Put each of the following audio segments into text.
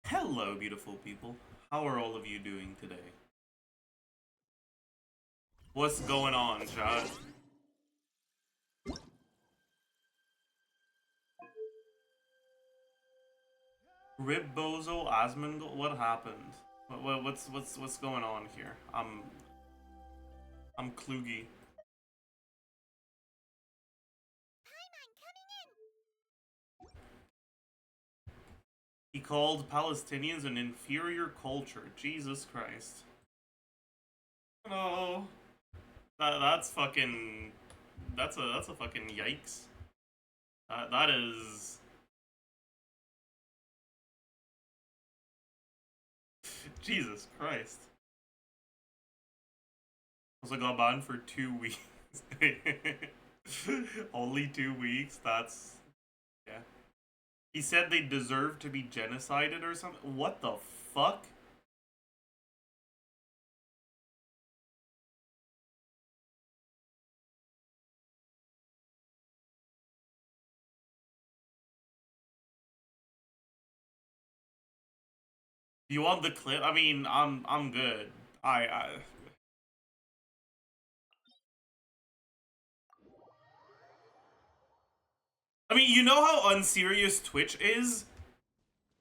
Hello, beautiful people. How are all of you doing today? What's going on, chat? Rib Bozo Asmongold? What happened? What's going on here? I'm kloogie. He called Palestinians an inferior culture. Jesus Christ. No. That's fucking that's a fucking yikes. That is Jesus Christ. Also got banned for 2 weeks. Only 2 weeks? That's yeah. He said they deserve to be genocided or something. What the fuck? You want the clip? I mean, I'm good. I mean, you know how unserious Twitch is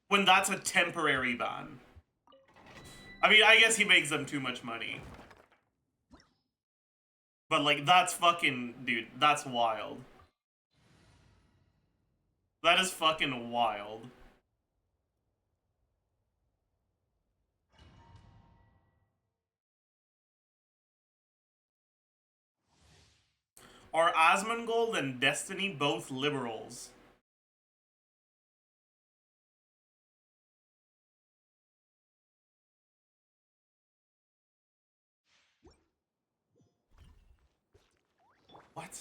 when that's a temporary ban. I mean, I guess he makes them too much money. But like that's fucking dude, that's wild. That is fucking wild. Are Asmongold and Destiny both liberals? What?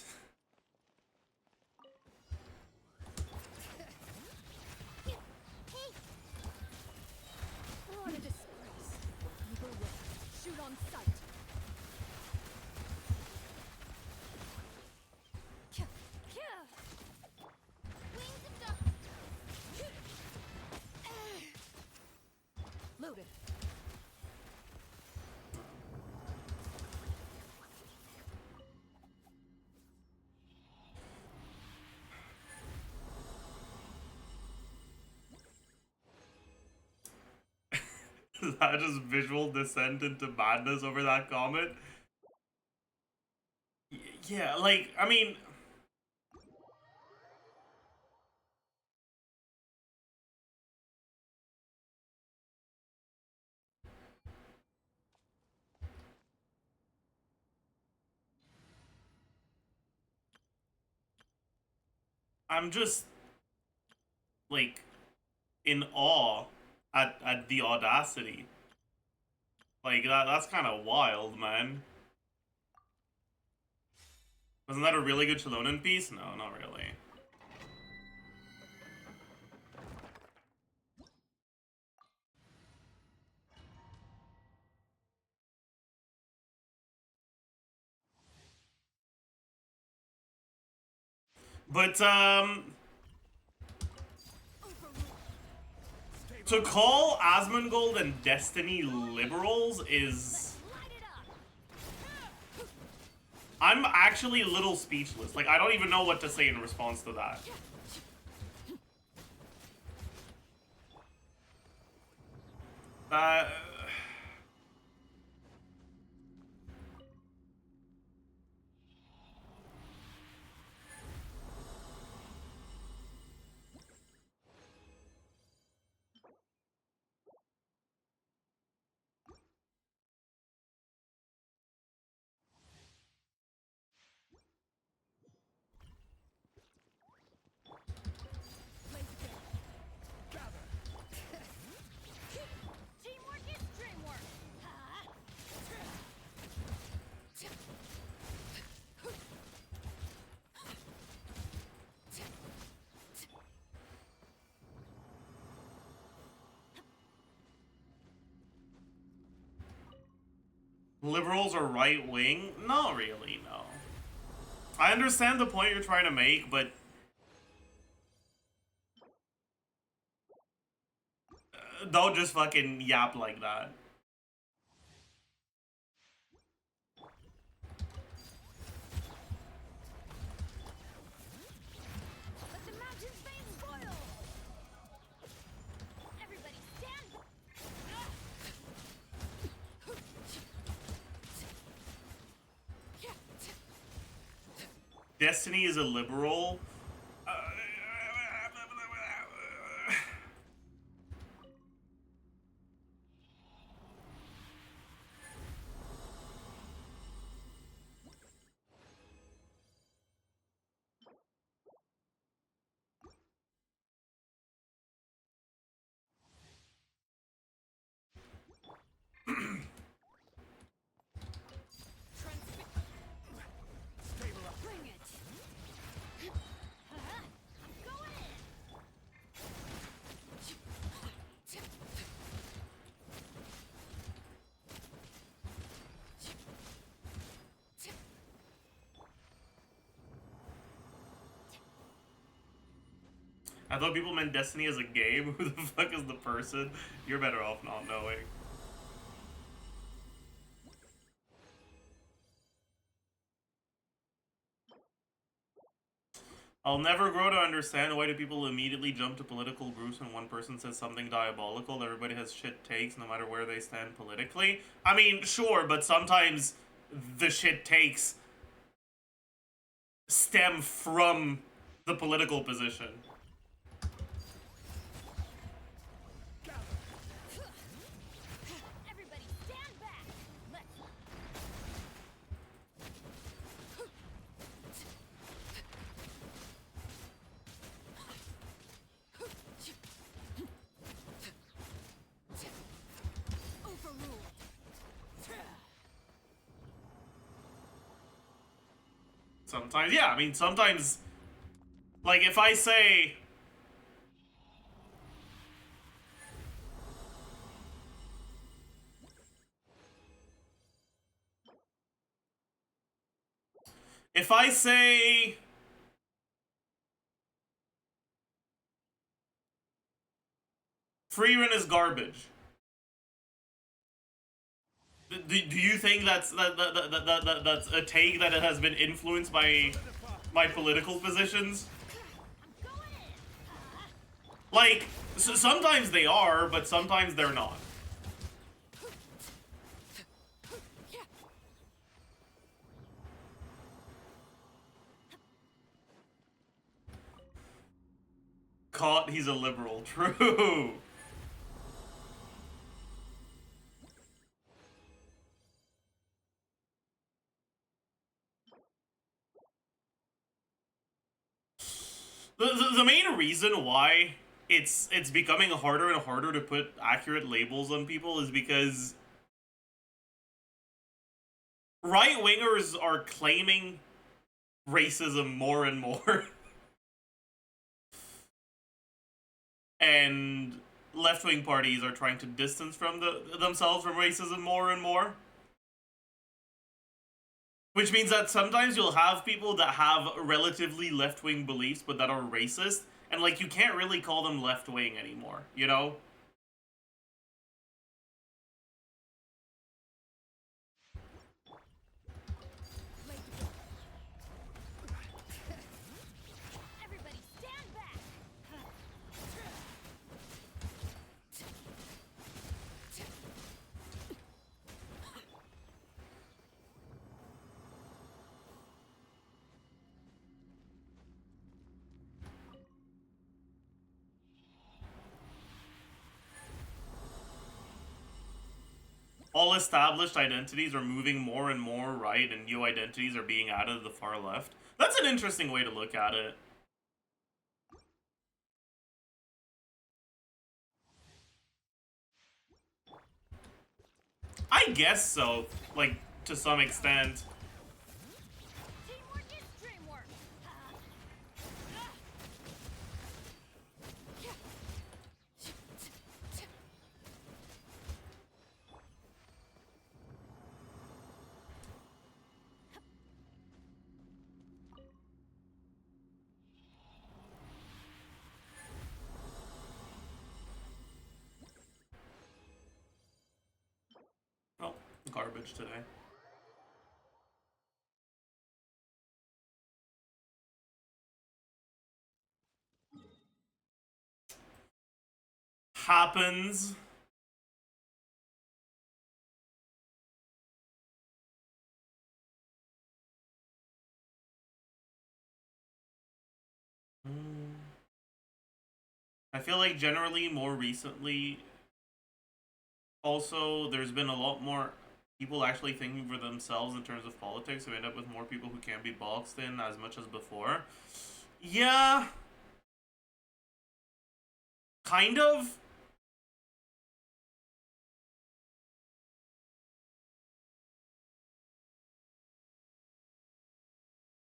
What a disgrace. Evil will shoot on sight. Wings of death. Loaded. Is that just visual descent into madness over that comment? Yeah, like, I mean... I'm just, like, in awe at the audacity. Like, that's kind of wild, man. Wasn't that a really good Shalonen piece? No, not really. But, to call Asmongold and Destiny liberals is... I'm actually a little speechless. Like, I don't even know what to say in response to that. Uh... Teamwork is dreamwork. Liberals are right-wing? Not really, no. I understand the point you're trying to make, but... don't just fucking yap like that. Let the mountain's veins boil. Everybody stand back. Destiny is a liberal. Bring it. I'm going in. I thought people meant Destiny as a game. Who the fuck is the person? You're better off not knowing. I'll never grow to understand why do people immediately jump to political groups when one person says something diabolical. Everybody has shit takes no matter where they stand politically. I mean, sure, but sometimes the shit takes stem from the political position. Everybody stand back. Let's overruled. Sometimes, yeah, I mean, sometimes, like, if I say, free rent is garbage, do you think that's that's a take that it has been influenced by my political positions? I'm going in. Like, sometimes they are, but sometimes they're not. Caught, he's a liberal. True. The main reason why it's becoming harder and harder to put accurate labels on people is because right-wingers are claiming racism more and more. And left-wing parties are trying to distance from themselves from racism more and more. Which means that sometimes you'll have people that have relatively left-wing beliefs but that are racist, and like you can't really call them left-wing anymore, you know? Everybody stand back. All established identities are moving more and more right, and new identities are being added to the far left. That's an interesting way to look at it. I guess so, like, to some extent. Teamwork is dreamwork. savage today. Happens. I feel like generally more recently, also there's been a lot more people actually thinking for themselves in terms of politics. We end up with more people who can't be boxed in as much as before. Yeah. Kind of.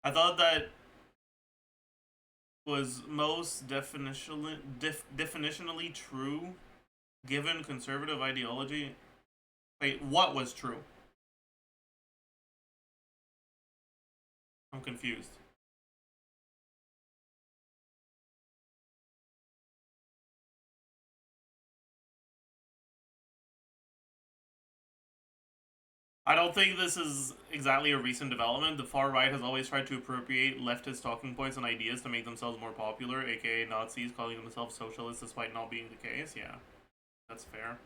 I thought that was most definitionally true given conservative ideology. Wait, what was true? I'm confused. I don't think this is exactly a recent development. The far right has always tried to appropriate leftist talking points and ideas to make themselves more popular, aka Nazis calling themselves socialists despite not being the case. Yeah, that's fair.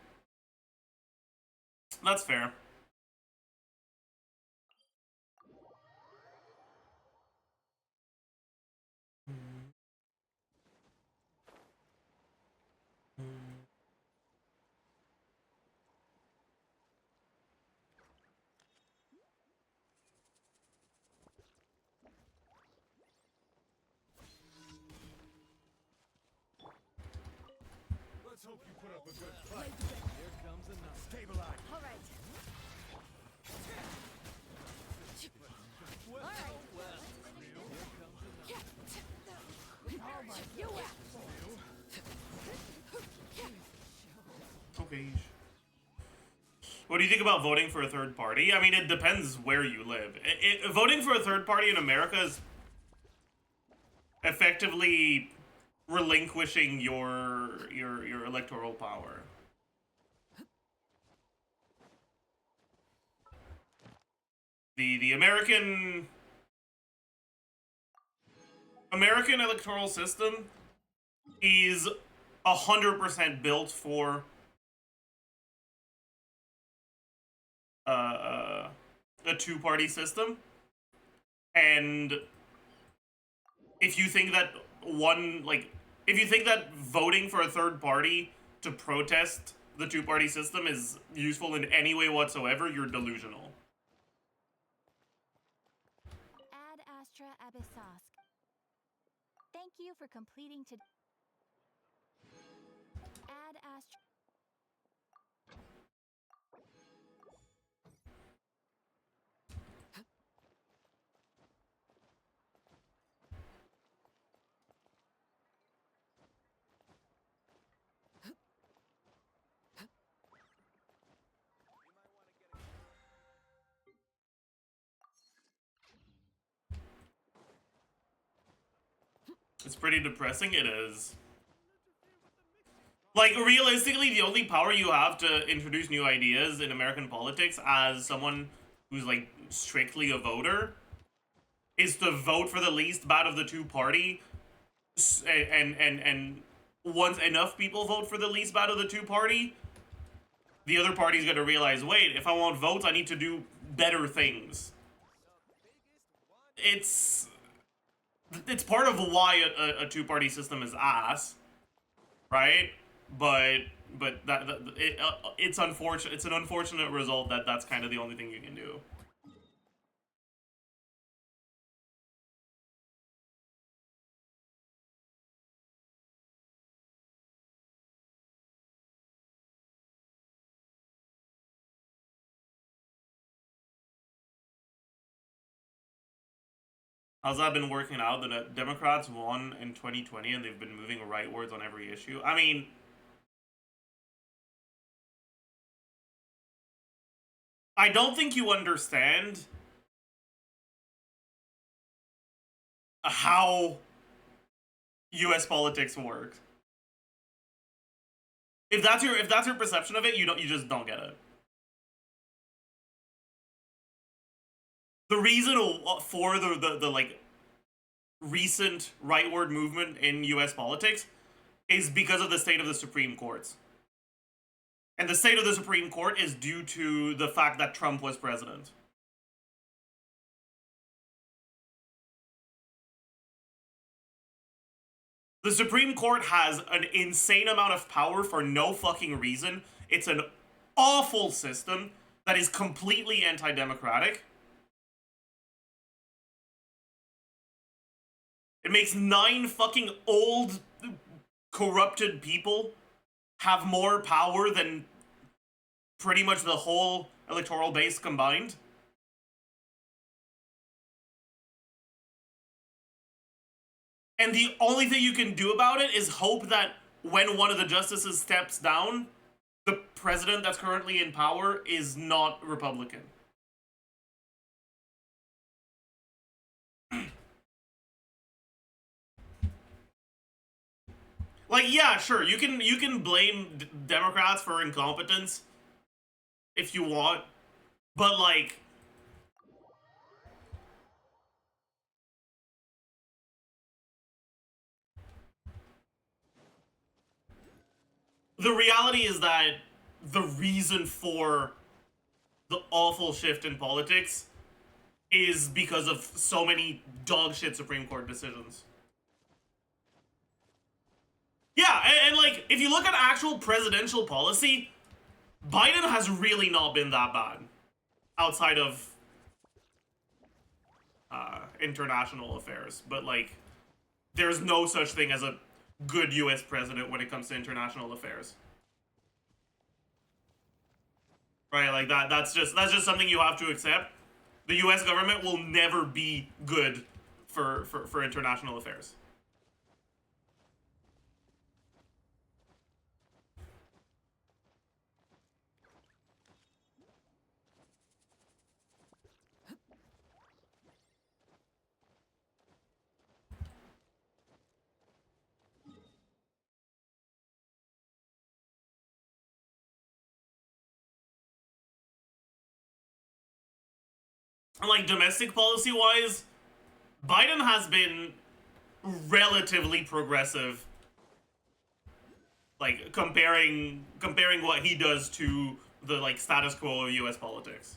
That's fair. Let's hope you put up a good fight. Here comes another. Stabilize. All right. Well, All right. well. Here comes another. You Okay. What do you think about voting for a third party? I mean, it depends where you live. Voting for a third party in America is effectively relinquishing your electoral power. The American electoral system is 100% built for a two-party system, and if you think that if you think that voting for a third party to protest the two-party system is useful in any way whatsoever, you're delusional. Ad Astra Abyssosk. Thank you for completing to Ad Astra. It's pretty depressing. It is. Like, realistically, the only power you have to introduce new ideas in American politics as someone who's, like, strictly a voter is to vote for the least bad of the two party, and once enough people vote for the least bad of the two party, the other party's gonna realize, wait, if I want votes, I need to do better things. It's part of why a two-party system is ass, right? But it's unfortunate. It's an unfortunate result that that's kind of the only thing you can do. How's that been working out? The Democrats won in 2020 and they've been moving rightwards on every issue. I mean, I don't think you understand how U.S. politics work. If that's your perception of it, you just don't get it. the reason for the like recent rightward movement in US politics is because of the state of the Supreme Courts. And the state of the Supreme Court is due to the fact that Trump was president. The Supreme Court has an insane amount of power for no fucking reason. It's an awful system that is completely anti-democratic. It makes 9 fucking old, corrupted people have more power than pretty much the whole electoral base combined. And the only thing you can do about it is hope that when one of the justices steps down, the president that's currently in power is not Republican. Like, yeah, sure, you can blame Democrats for incompetence if you want, but like, the reality is that the reason for the awful shift in politics is because of so many dog shit Supreme Court decisions. Yeah, and like, if you look at actual presidential policy, Biden has really not been that bad outside of international affairs. But like, there's no such thing as a good US president when it comes to international affairs. Right, like that's just something you have to accept. The US government will never be good for international affairs. Like, domestic policy wise, Biden has been relatively progressive, like comparing what he does to the like status quo of US politics.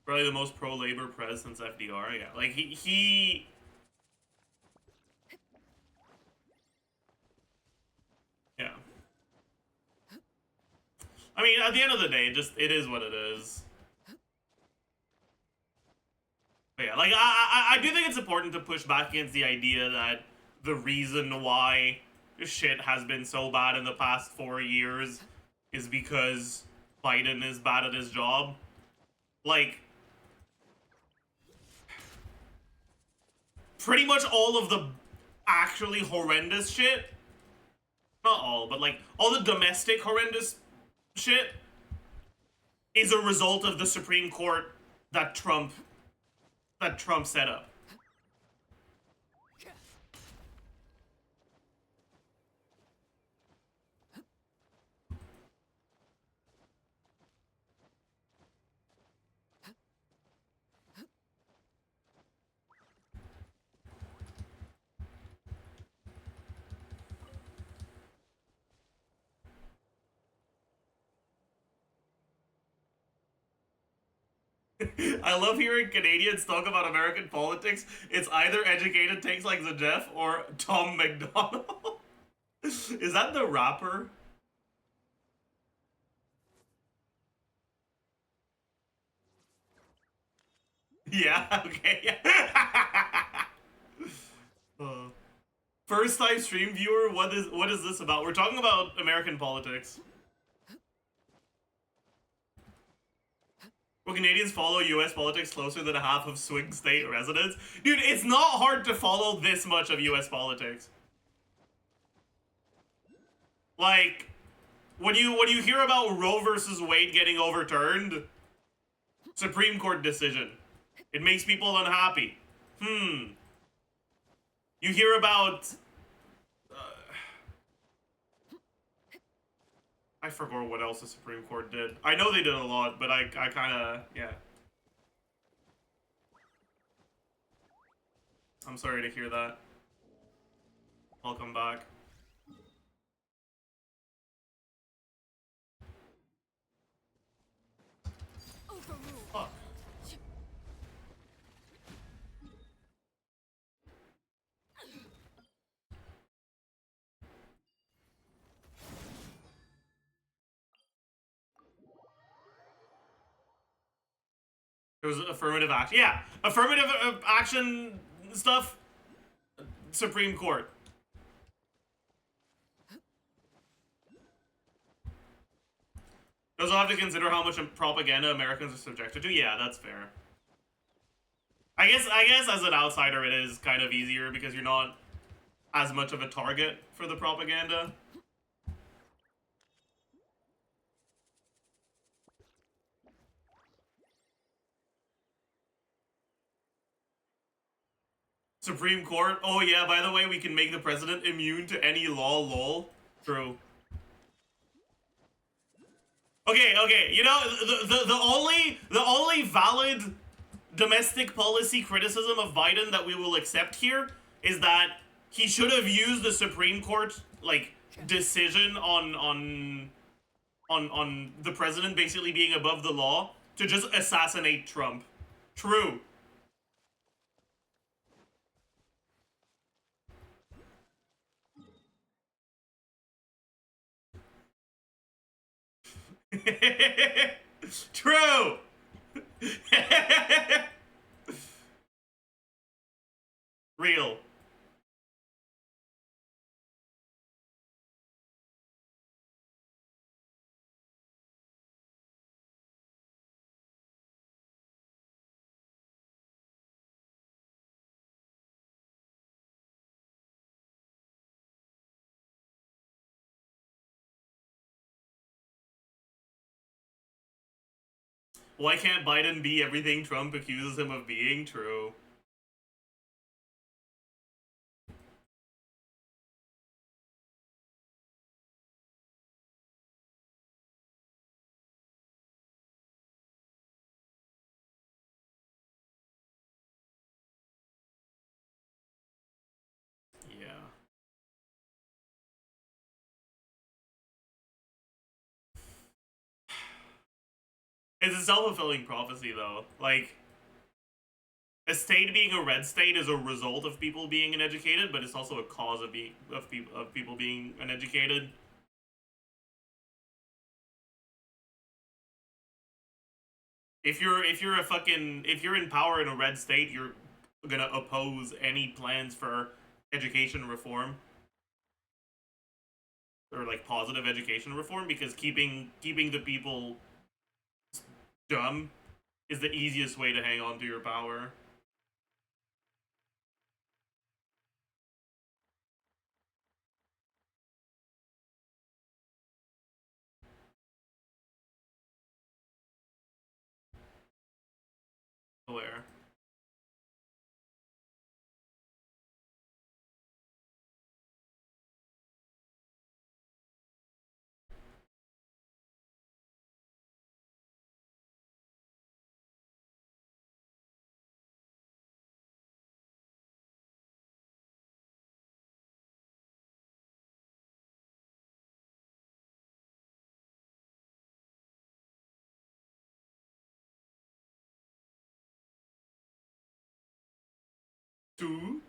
Probably the most pro-labor pres since FDR. Yeah, like he yeah. I mean, at the end of the day, it is what it is. But yeah, like I do think it's important to push back against the idea that the reason why shit has been so bad in the past 4 years is because Biden is bad at his job. Like, pretty much all of the actually horrendous shit, not all, but like all the domestic horrendous shit is a result of the Supreme Court that Trump set up. I love hearing Canadians talk about American politics. It's either educated takes like Zajef or Tom McDonald. Is that the rapper? Yeah, okay. First time stream viewer, what is this about? We're talking about American politics. Will Canadians follow US politics closer than half of swing state residents? Dude, it's not hard to follow this much of US politics. Like, when you hear about Roe versus Wade getting overturned, Supreme Court decision, it makes people unhappy. You hear about I forgot what else the Supreme Court did. I know they did a lot, but I kind of, yeah. I'm sorry to hear that. Welcome back. Overruled. Fuck. There was affirmative action. Yeah, affirmative action stuff. Supreme Court. Those will have to consider how much propaganda Americans are subjected to. Yeah, that's fair. I guess as an outsider it is kind of easier because you're not as much of a target for the propaganda. Supreme Court. Oh yeah, by the way, we can make the president immune to any law, lol. True. Okay, you know, the only valid domestic policy criticism of Biden that we will accept here is that he should have used the Supreme Court like decision on the president basically being above the law to just assassinate Trump. True. True. Real. Why can't Biden be everything Trump accuses him of being? True. Yeah. It's a self-fulfilling prophecy, though. Like, a state being a red state is a result of people being uneducated, but it's also a cause of people being uneducated. If you're in power in a red state, you're gonna oppose any plans for education reform or like positive education reform because keeping the people dumb is the easiest way to hang on to your power. Where? Two?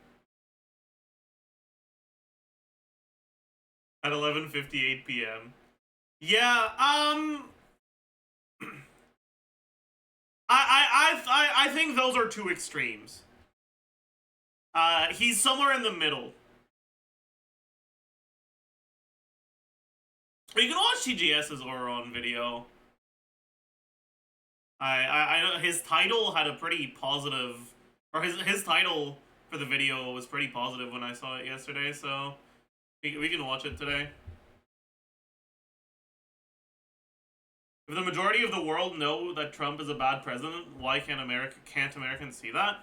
At 11:58 p.m. Yeah, I think those are two extremes. He's somewhere in the middle. You can watch TGS's Oron video. I know his title had a pretty positive, or his title for the video was pretty positive when I saw it yesterday. So we can watch it today. If the majority of the world know that Trump is a bad president, why can't Americans see that?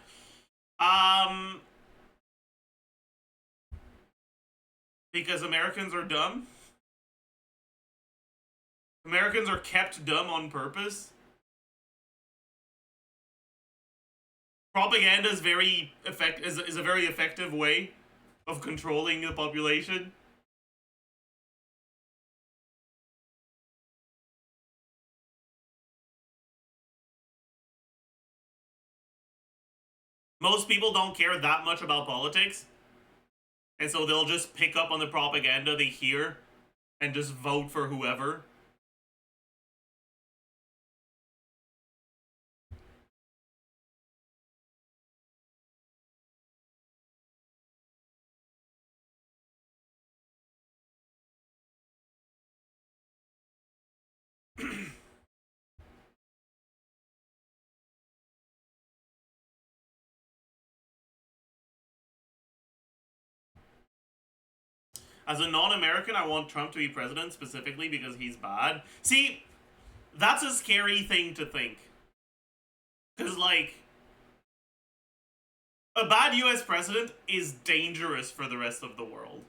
Because Americans are dumb. Americans are kept dumb on purpose. Propaganda is is a very effective way of controlling the population. Most people don't care that much about politics, and so they'll just pick up on the propaganda they hear and just vote for whoever. As a non-American, I want Trump to be president specifically because he's bad. See, that's a scary thing to think. Because, like, a bad US president is dangerous for the rest of the world.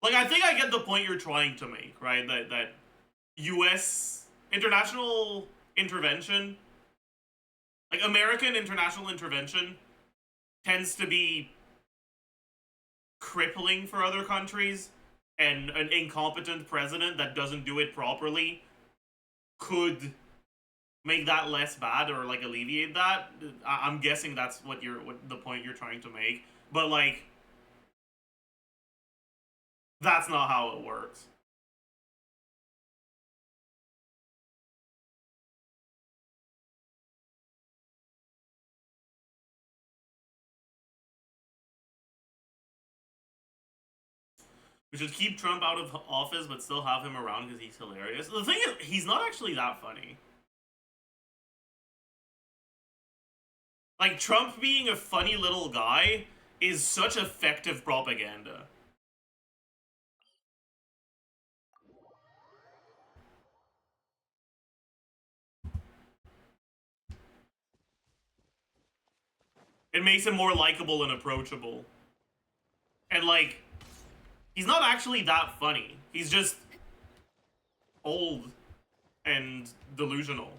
Like, I think I get the point you're trying to make, right? That US international intervention, like American international intervention, tends to be crippling for other countries, and an incompetent president that doesn't do it properly could make that less bad or like alleviate that. I'm guessing that's what the point you're trying to make, but like that's not how it works. We should keep Trump out of office, but still have him around because he's hilarious. The thing is, he's not actually that funny. Like, Trump being a funny little guy is such effective propaganda. It makes him more likable and approachable. And, like, he's not actually that funny. He's just old and delusional.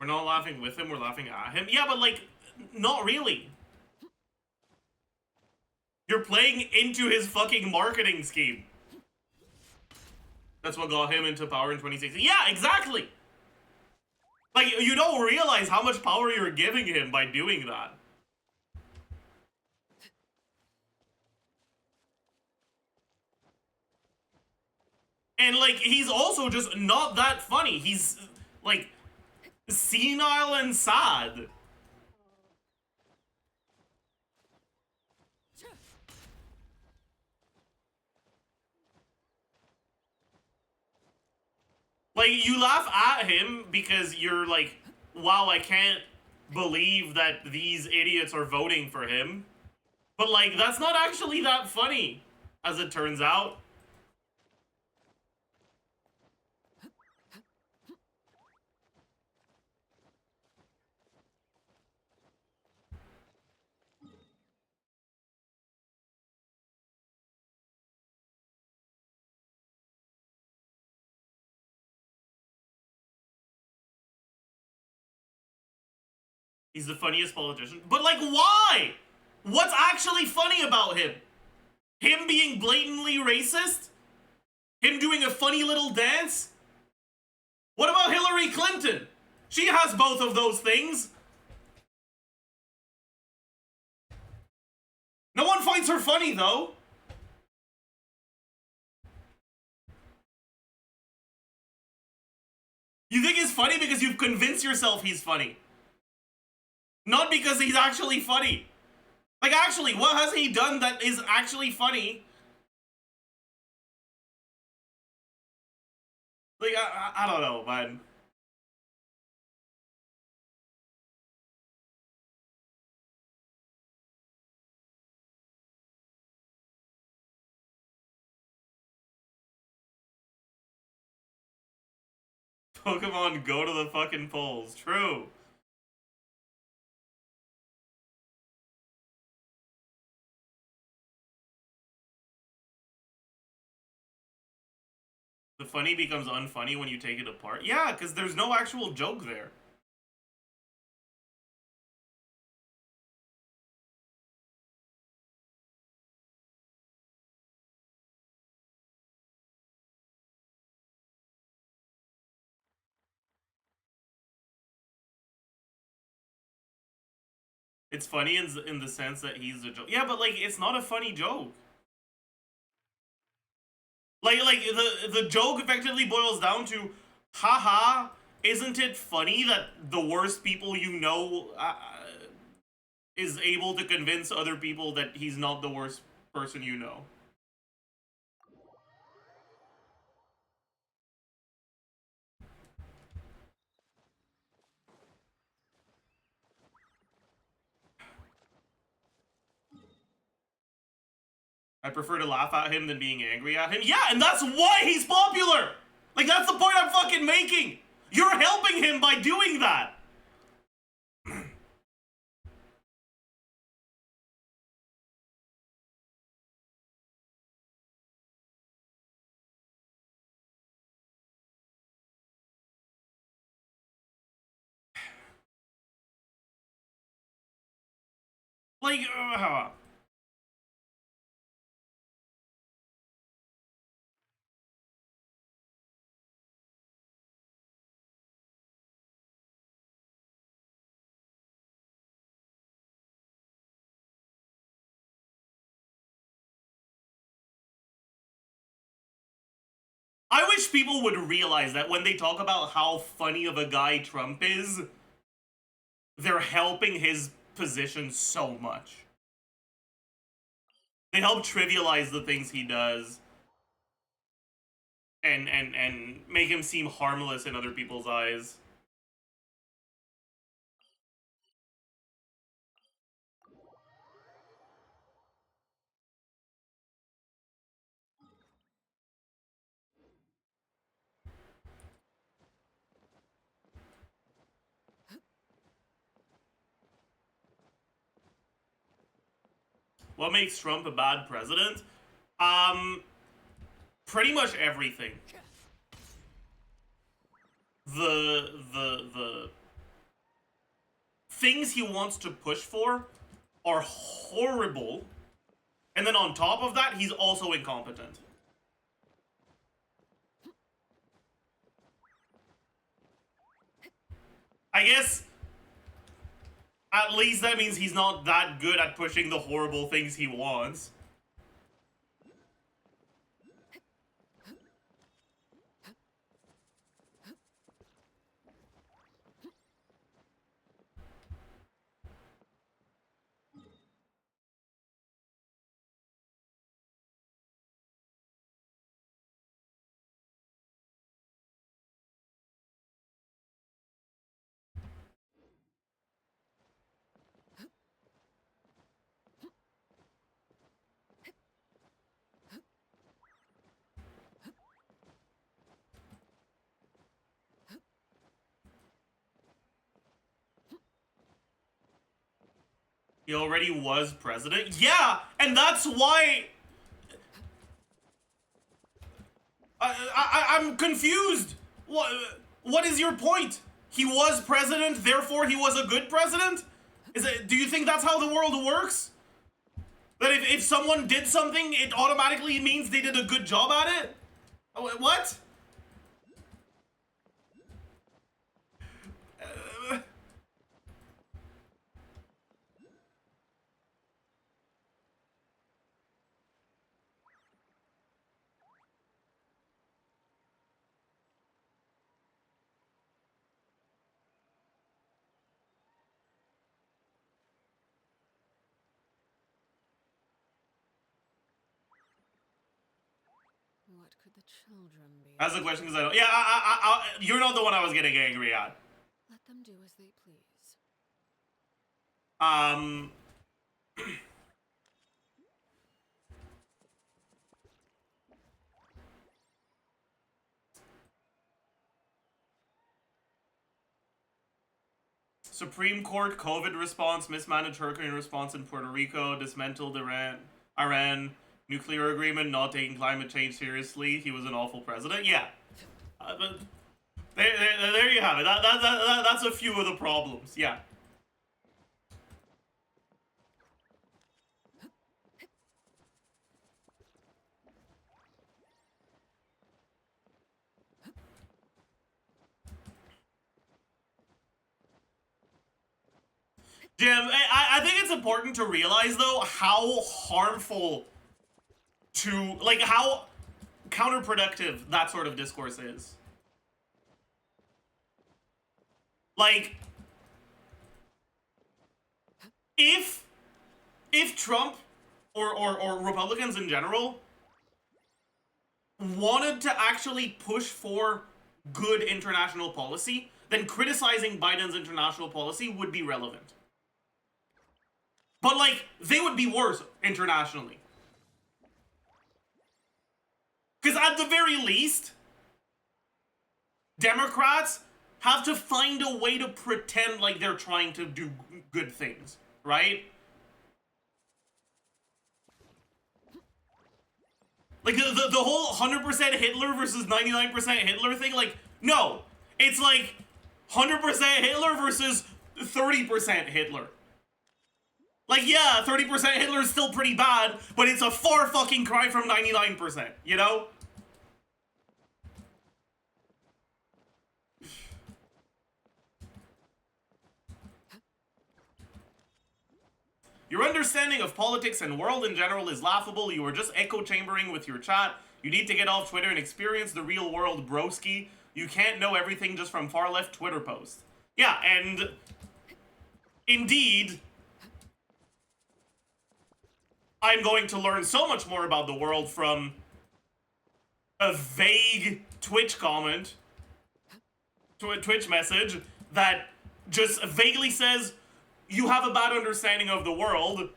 We're not laughing with him, we're laughing at him. Yeah, but, like, not really. You're playing into his fucking marketing scheme. That's what got him into power in 2016. Yeah, exactly! Like, you don't realize how much power you're giving him by doing that. And, like, he's also just not that funny. He's, like, senile and sad. Like, you laugh at him because you're like, wow, I can't believe that these idiots are voting for him. But, like, that's not actually that funny, as it turns out. He's the funniest politician. But, like, why? What's actually funny about him? Him being blatantly racist? Him doing a funny little dance? What about Hillary Clinton? She has both of those things. No one finds her funny, though. You think he's funny because you've convinced yourself he's funny. Not because he's actually funny. Like, actually, what has he done that is actually funny? Like, I don't know, man. Pokemon go to the fucking polls. True. The funny becomes unfunny when you take it apart. Yeah, because there's no actual joke there. It's funny in the sense that he's a joke. Yeah, but like it's not a funny joke. Like the joke effectively boils down to, haha, isn't it funny that the worst people you know is able to convince other people that he's not the worst person you know? I prefer to laugh at him than being angry at him. Yeah, and that's why he's popular! Like, that's the point I'm fucking making! You're helping him by doing that! Like, I wish people would realize that when they talk about how funny of a guy Trump is, they're helping his position so much. They help trivialize the things he does and make him seem harmless in other people's eyes. What makes Trump a bad president? Pretty much everything. The things he wants to push for are horrible, and then on top of that, he's also incompetent. I guess at least that means he's not that good at pushing the horrible things he wants. He already was president? Yeah, and that's why I'm confused. What is your point? He was president, therefore he was a good president? Do you think that's how the world works? That if someone did something, it automatically means they did a good job at it? What? What could the children be? That's the question, because I don't. Yeah, you're not the one I was getting angry at. Let them do as they please. Supreme Court COVID response, mismanaged hurricane response in Puerto Rico, dismantled Iran nuclear agreement, not taking climate change seriously. He was an awful president. Yeah. But there you have it. That's a few of the problems. Yeah. Jim, I think it's important to realize, though, how harmful to, like, how counterproductive that sort of discourse is. Like, if Trump or Republicans in general wanted to actually push for good international policy, then criticizing Biden's international policy would be relevant. But, like, they would be worse internationally. Because at the very least, Democrats have to find a way to pretend like they're trying to do good things, right? Like, the whole 100% Hitler versus 99% Hitler thing, like, no. It's like 100% Hitler versus 30% Hitler. Like, yeah, 30% Hitler is still pretty bad, but it's a far fucking cry from 99%, you know? Your understanding of politics and world in general is laughable. You are just echo chambering with your chat. You need to get off Twitter and experience the real world, broski. You can't know everything just from far left Twitter posts. Yeah, and indeed, I'm going to learn so much more about the world from a vague Twitch comment, Twitch message that just vaguely says, you have a bad understanding of the world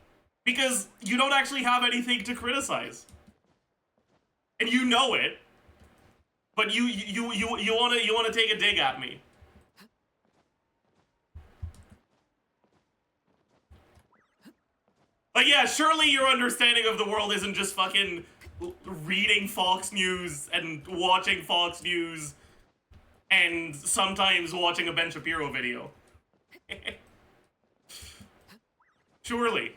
because you don't actually have anything to criticize. And you know it, but you want to take a dig at me. Like, yeah, surely your understanding of the world isn't just fucking reading Fox News and watching Fox News and sometimes watching a Ben Shapiro video. Surely.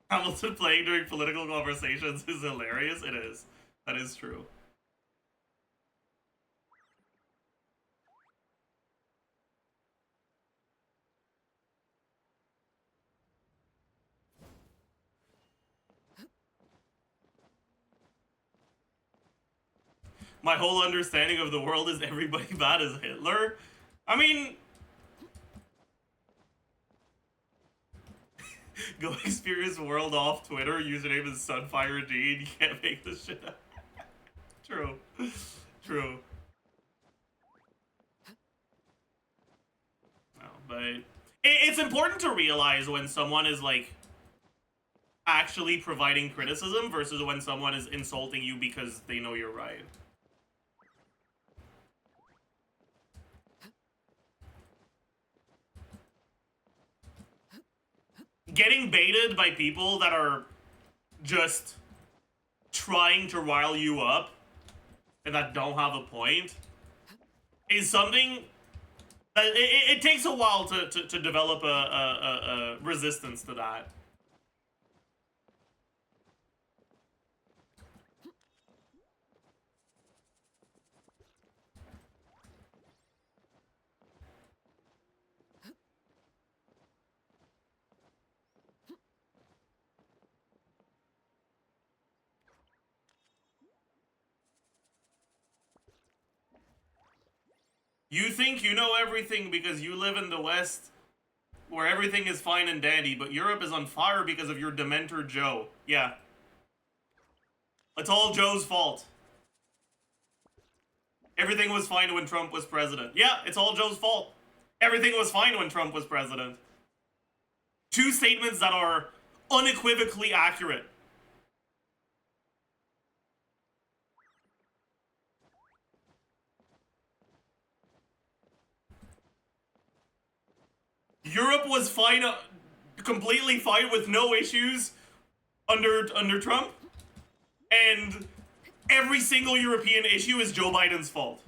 Hamilton playing during political conversations is hilarious. It is. That is true. My whole understanding of the world is everybody bad as Hitler. I mean, go experience world off Twitter. Username is SunfireG. You can't make this shit up. True. True. No, but it's important to realize when someone is like actually providing criticism versus when someone is insulting you because they know you're right. Getting baited by people that are just trying to rile you up and that don't have a point is something that it takes a while to develop a resistance to that. You think you know everything because you live in the West, where everything is fine and dandy, but Europe is on fire because of your Dementor Joe. Yeah. It's all Joe's fault. Everything was fine when Trump was president. Yeah, it's all Joe's fault. Everything was fine when Trump was president. Two statements that are unequivocally accurate. Europe was fine, completely fine with no issues under Trump, and every single European issue is Joe Biden's fault.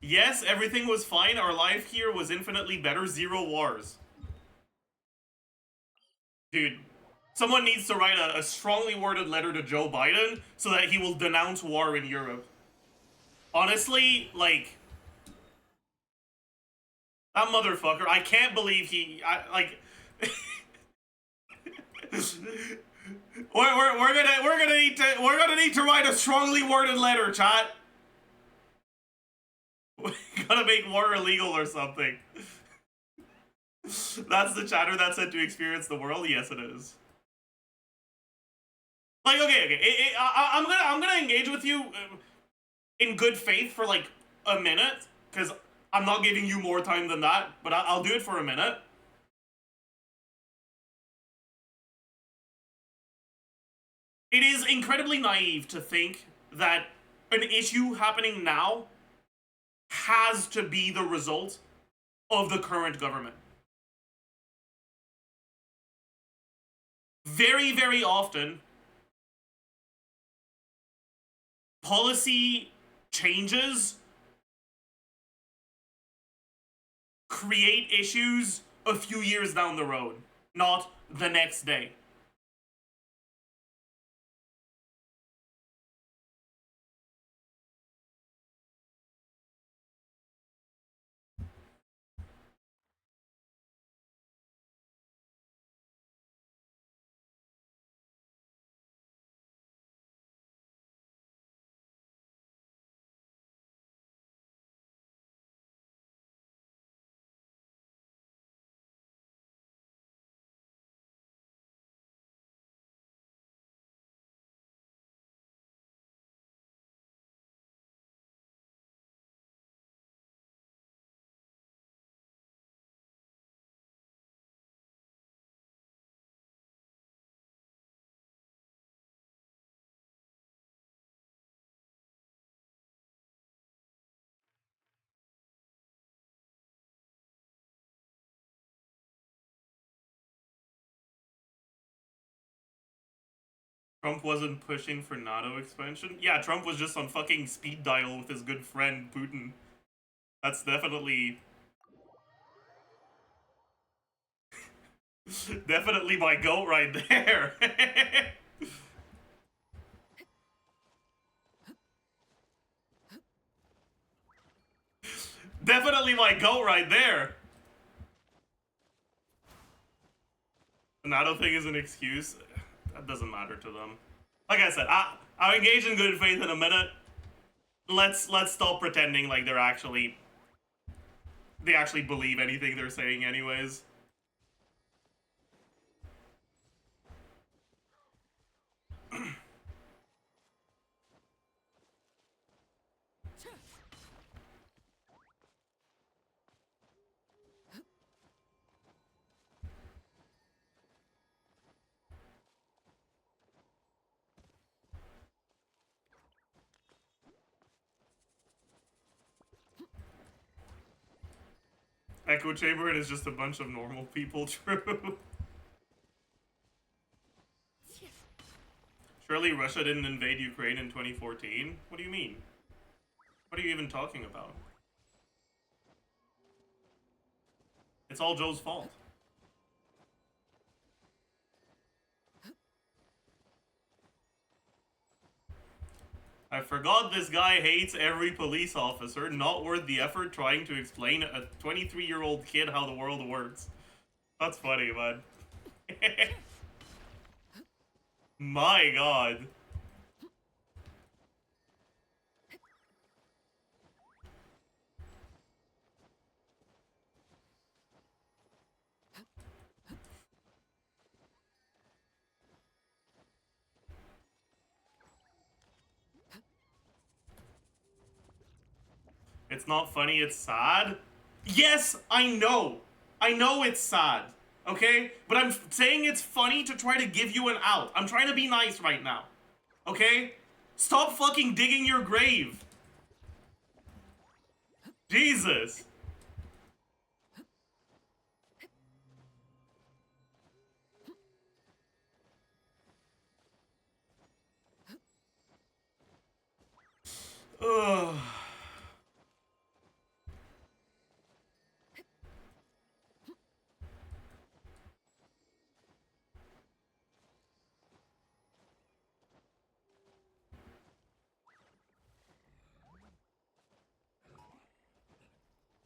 Yes, everything was fine. Our life here was infinitely better. 0 wars. Dude, someone needs to write a strongly worded letter to Joe Biden so that he will denounce war in Europe. Honestly, like, that motherfucker, I can't believe we're gonna need to write a strongly worded letter, chat. We gotta make war illegal or something. That's the chatter that's said to experience the world? Yes, it is. Like, okay. I'm gonna engage with you in good faith for like a minute, because I'm not giving you more time than that, but I'll do it for a minute. It is incredibly naive to think that an issue happening now has to be the result of the current government. Very, very often, policy changes create issues a few years down the road, not the next day. Trump wasn't pushing for NATO expansion? Yeah, Trump was just on fucking speed dial with his good friend Putin. That's definitely... definitely my goat right there. Definitely my goat right there. The NATO thing is an excuse. That doesn't matter to them. Like I said, I'll engage in good faith in a minute. Let's stop pretending like they actually believe anything they're saying anyways. Echo Chamber is just a bunch of normal people, true. Surely Russia didn't invade Ukraine in 2014? What do you mean? What are you even talking about? It's all Joe's fault. I forgot this guy hates every police officer, not worth the effort trying to explain a 23-year-old kid how the world works. That's funny, man. My god. It's not funny, it's sad. Yes, I know. I know it's sad. Okay? But I'm saying it's funny to try to give you an out. I'm trying to be nice right now. Okay? Stop fucking digging your grave. Jesus. Ugh.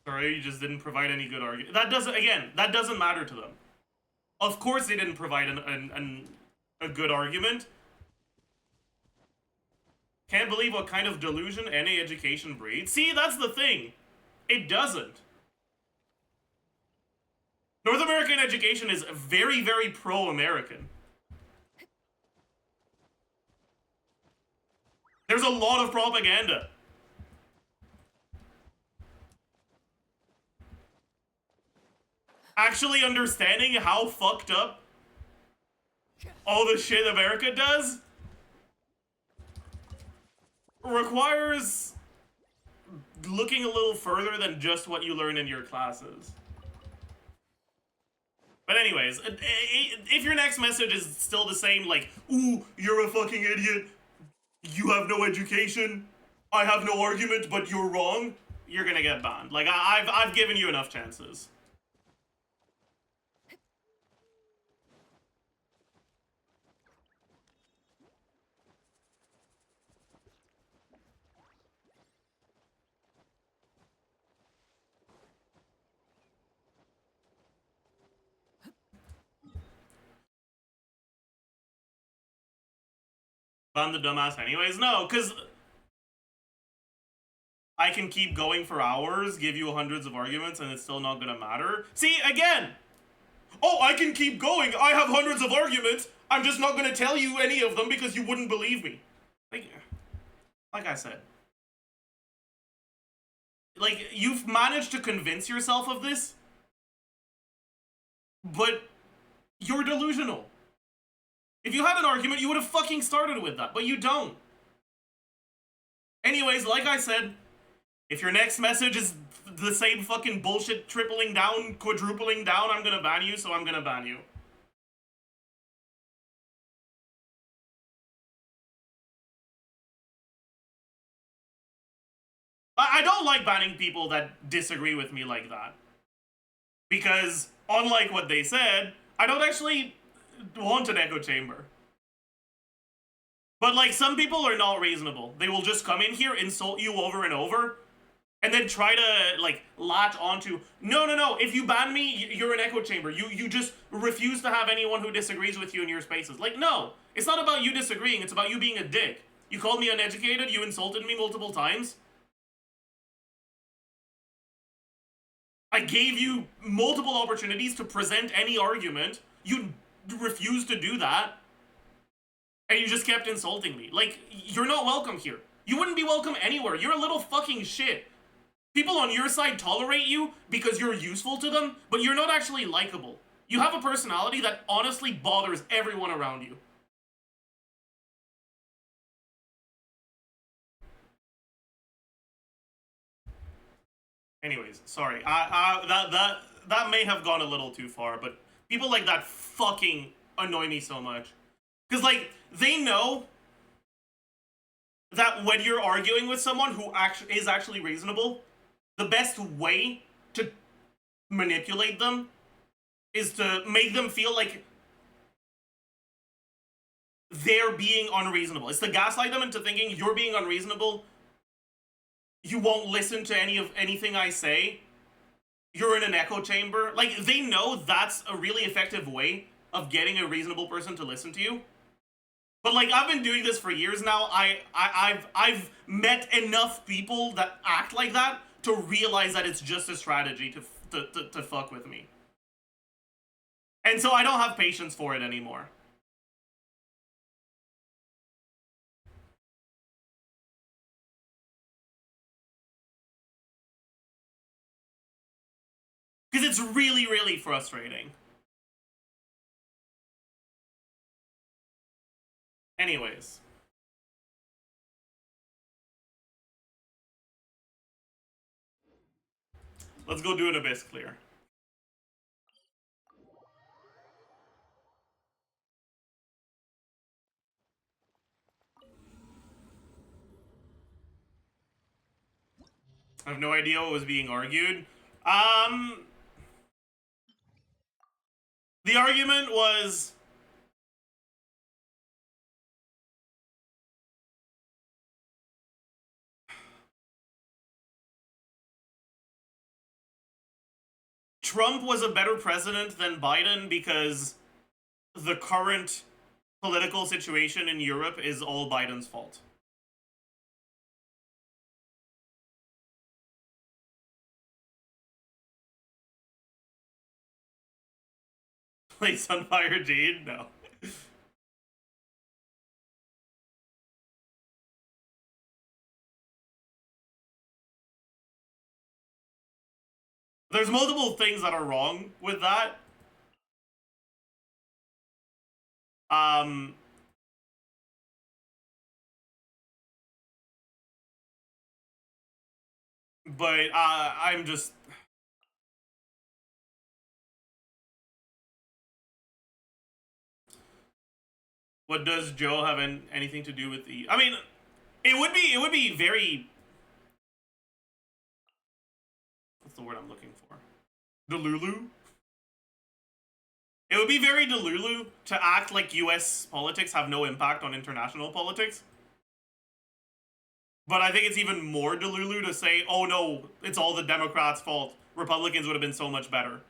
Sorry, you just didn't provide any good argument. That doesn't matter to them. Of course they didn't provide a good argument. Can't believe what kind of delusion NA education breeds. See, that's the thing. It doesn't. North American education is very, very pro-American. There's a lot of propaganda. Actually understanding how fucked up all the shit America does requires looking a little further than just what you learn in your classes. But anyways, if your next message is still the same, like, ooh, you're a fucking idiot, you have no education, I have no argument, but you're wrong, you're gonna get banned. Like, I've given you enough chances. Ban the dumbass anyways? No, because I can keep going for hours, give you hundreds of arguments, and it's still not gonna matter. See, again! Oh, I can keep going, I have hundreds of arguments, I'm just not gonna tell you any of them because you wouldn't believe me. Like I said. Like, you've managed to convince yourself of this, but you're delusional. If you had an argument, you would have fucking started with that, but you don't. Anyways, like I said, if your next message is the same fucking bullshit tripling down, quadrupling down, I'm gonna ban you, so I'm gonna ban you. I don't like banning people that disagree with me like that. Because, unlike what they said, I don't actually want an echo chamber. But, like, some people are not reasonable. They will just come in here, insult you over and over, and then try to, like, latch onto, no, if you ban me, you're an echo chamber. You just refuse to have anyone who disagrees with you in your spaces. Like, no. It's not about you disagreeing, it's about you being a dick. You called me uneducated, you insulted me multiple times. I gave you multiple opportunities to present any argument. You refused to do that. And you just kept insulting me. Like, you're not welcome here. You wouldn't be welcome anywhere. You're a little fucking shit. People on your side tolerate you because you're useful to them, but you're not actually likable. You have a personality that honestly bothers everyone around you. Anyways, sorry. That may have gone a little too far, but people like that fucking annoy me so much. Because, like, they know that when you're arguing with someone who is actually reasonable, the best way to manipulate them is to make them feel like they're being unreasonable. It's to gaslight them into thinking you're being unreasonable. You won't listen to anything I say. You're in an echo chamber. Like, they know that's a really effective way of getting a reasonable person to listen to you. But, like, I've been doing this for years now. I've met enough people that act like that to realize that it's just a strategy to fuck with me. And so I don't have patience for it anymore. Because it's really, really frustrating. Anyways. Let's go do an Abyss clear. I have no idea what was being argued. The argument was... Trump was a better president than Biden because the current political situation in Europe is all Biden's fault. Play Sunfire Jade? No. There's multiple things that are wrong with that. But I'm just... What does Joe have anything to do with the... I mean, it would be very... What's the word I'm looking for? Delulu? It would be very Delulu to act like US politics have no impact on international politics. But I think it's even more Delulu to say, oh no, it's all the Democrats' fault. Republicans would have been so much better.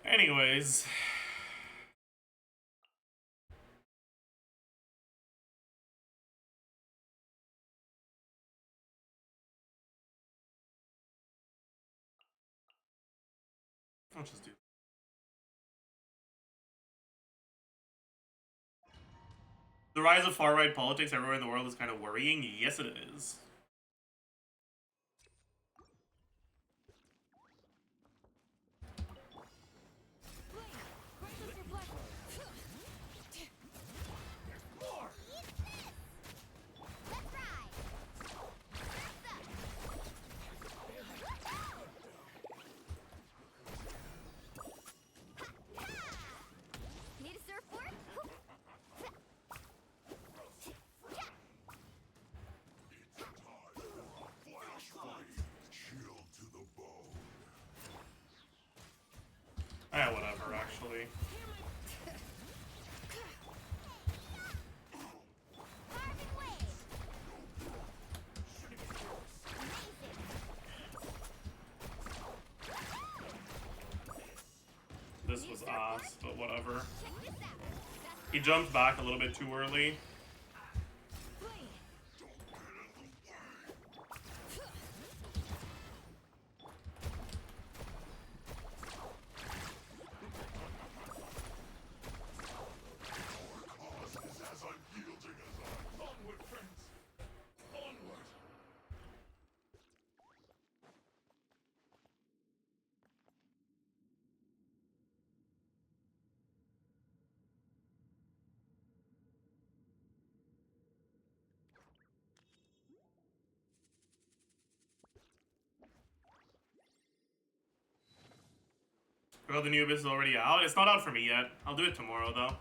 Anyways. I'll just do. The rise of far-right politics everywhere in the world is kind of worrying. Yes, it is. Whatever, actually. This was ass, but whatever. He jumped back a little bit too early. Bro, the new Abyss is already out? It's not out for me yet. I'll do it tomorrow, though.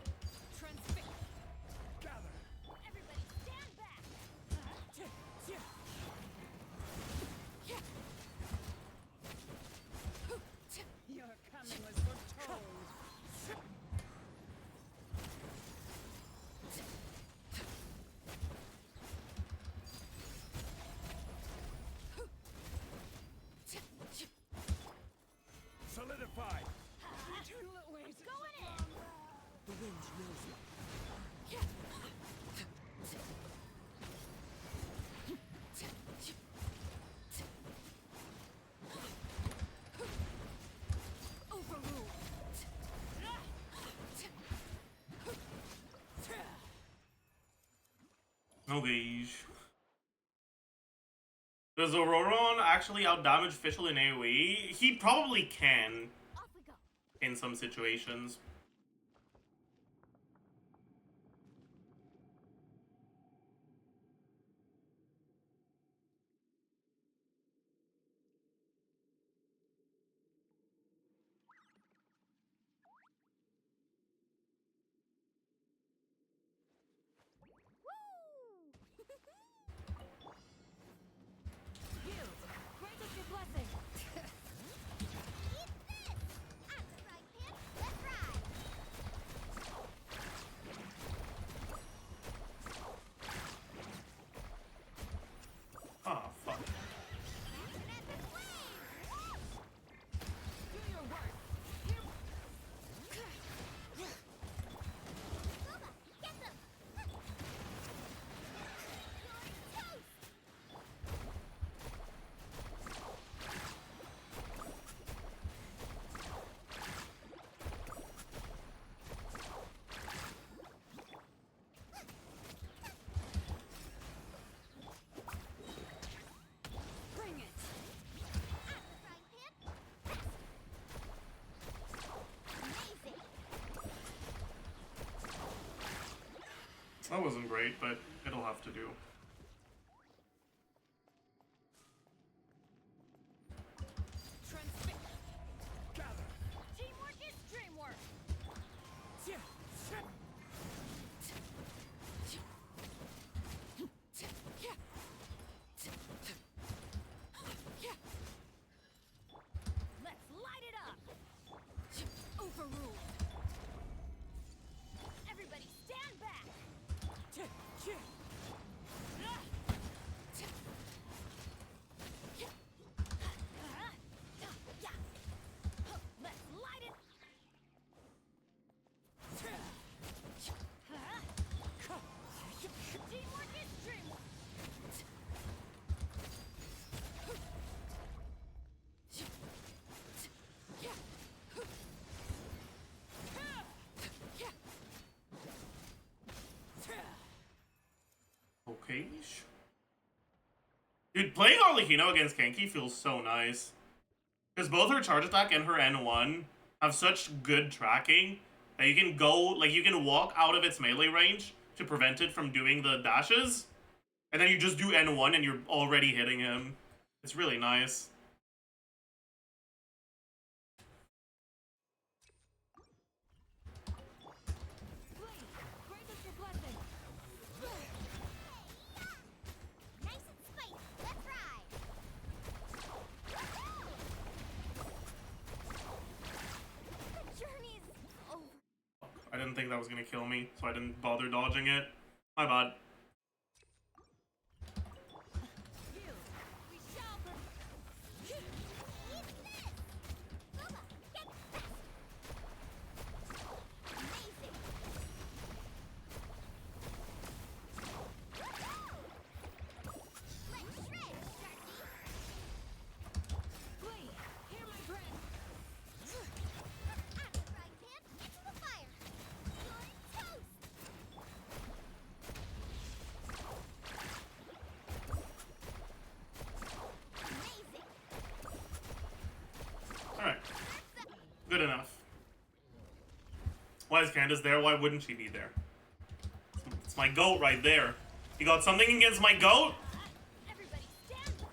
Okay. Does Auroron actually outdamage Fischl in AoE? He probably can Off we go. in some situations. You, grant us your blessing. Eat this! I'm the right hand. Let's ride. Oh, fuck. Do your work. Here. Booba, get them. You're toast. Bring it. I'm the right hand. Amazing. That wasn't great, but it'll have to do. Transfix. Gather. Teamwork is dreamwork. Yeah. Shit. Let's light it up. Overruled. Everybody stand back. Let's light it. Teamwork is dreamwork. Okay. Dude, playing Arlecchino against Kenki feels so nice. Because both her charge attack and her N1 have such good tracking that you can go, like, you can walk out of its melee range to prevent it from doing the dashes. And then you just do N1 and you're already hitting him. It's really nice. Please, grant us your blessing. Nice and spicy. Let's ride. The journey is over. I didn't think that was gonna kill me, so I didn't bother dodging it. My bad. You, we shall Eat this! Booba, get fast! Amazing! Let's shred, Sharky! Please, hear my breath! I'm the right hand, into the fire! You're toast! Amazing! Alright. Good enough. Why is Candace there? Why wouldn't she be there? It's my goat right there. You got something against my goat? Everybody stand up!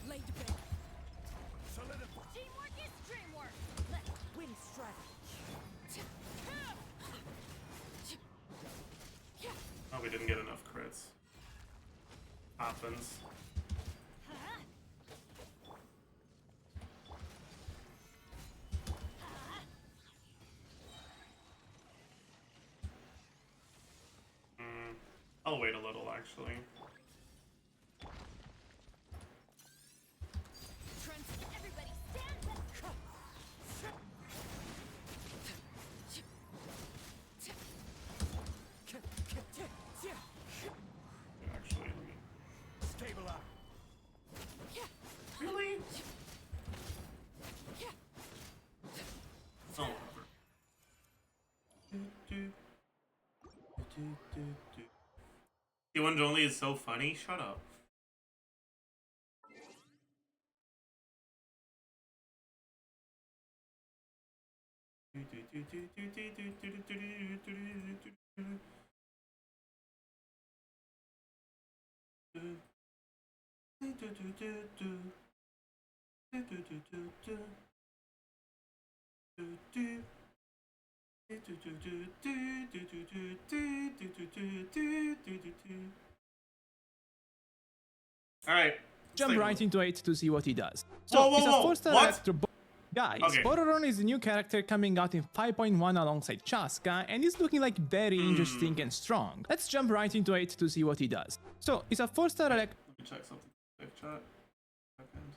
Lay to bed. Solidify. Teamwork is dreamwork. Let's Win strategy. Oh, we didn't get enough crits. Happens. I'll wait a little, actually. Everybody stand up. Actually, let me... Stabilize. T1 Jolie is so funny. Shut up. Alright. Jump right into it to see what he does. Whoa, So, it's a whoa, 4-star what? Electro. Guys, Okay. Ororon is a new character coming out in 5.1 alongside Chaska, and he's looking like very interesting and strong. Let's jump right into it to see what he does. So, it's a 4-star Electro. Let me check something quick, chat. Second.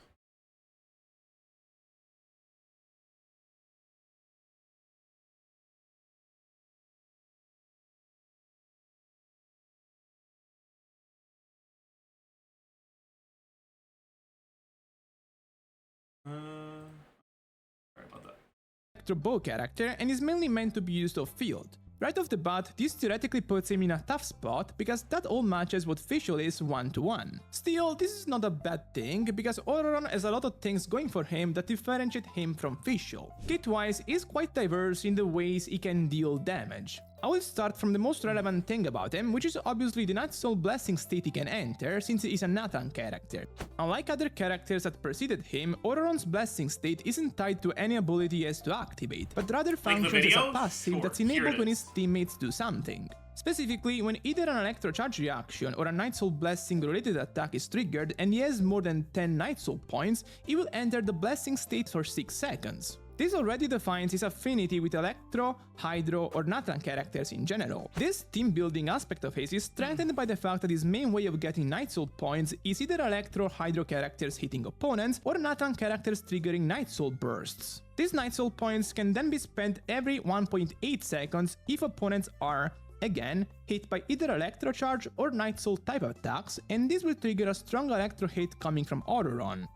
Sorry about that. Bow character and is mainly meant to be used off field. Right off the bat, this theoretically puts him in a tough spot because that all matches what Fischl is 1-to-1. Still, this is not a bad thing because Ororon has a lot of things going for him that differentiate him from Fischl. Kit-wise, he's quite diverse in the ways he can deal damage. I will start from the most relevant thing about him, which is obviously the Night Soul Blessing state he can enter, since he is a Nathan character. Unlike other characters that preceded him, Ororon's Blessing state isn't tied to any ability he has to activate, but rather functions as a video? passive Sure, that's here enabled it when is. his teammates do something. Specifically, when either an Electro Charge reaction or a Night Soul Blessing related attack is triggered and he has more than 10 Night Soul points, he will enter the Blessing state for 6 seconds. This already defines his affinity with Electro, Hydro, or Nathan characters in general. This team-building aspect of his is strengthened by the fact that his main way of getting Night Soul points is either Electro or Hydro characters hitting opponents, or Nathan characters triggering Night Soul bursts. These Night Soul points can then be spent every 1.8 seconds if opponents are, again, hit by either Electro Charge or Night Soul type attacks, and this will trigger a strong Electro hit coming from Ororon.